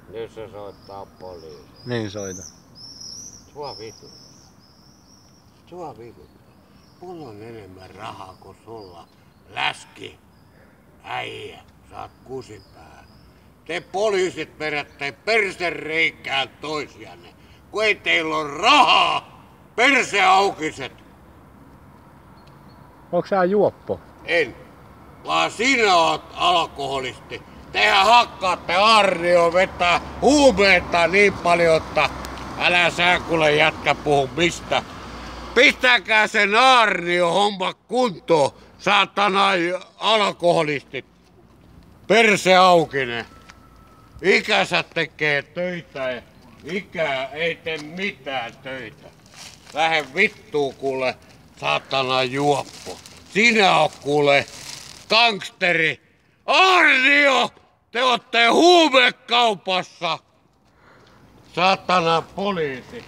Nyt se soittaa poliisi. Niin soita. Sua vituttaa. Sua vituttaa. Mulla on enemmän rahaa kuin sulla. Läski. Äijä, saat kusipää. Te poliisit vedätte persereikään toisianne. Kun ei teillä ole rahaa. Perseaukiset. Onks sä juoppo? En. Vaan sinä oot alkoholisti. Tehän hakkaatte Arnio vetää huumeita niin paljon, että älä sä kuule jätkä puhu mistä. Pistäkää sen Arnio homma kuntoon, saatana alkoholistit. Perse aukinen. Ikänsä tekee töitä ja ikää ei tee mitään töitä. Lähde vittuun kuule, saatana juoppo. Sinä oot kuule gangsteri. Arnio! Te ootte huumekaupassa! Saatana poliisi.